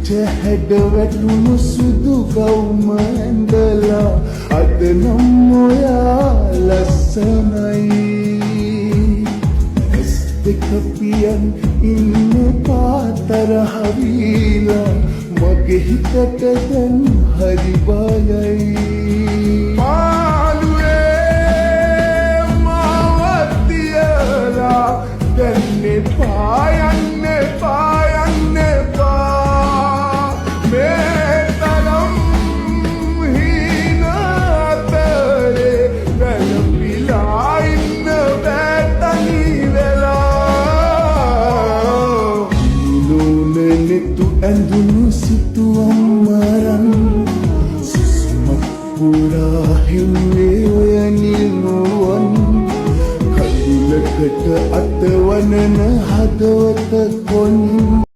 හැඩ වැටුණු සුදු ගවුම ඇඳලා අද නම් ඔයා ලස්සනයි ඇස් දෙක පියන් ඉන්න පාතරහ වීලා මගේ හිතට දැන් හරි බයයි ඇඳුණු සිතුවම් මරන් සුසුමක් පුරා හිව්වේ ඔය නිල්නුවන් කඳුලකට අතවනන හදවත කොන්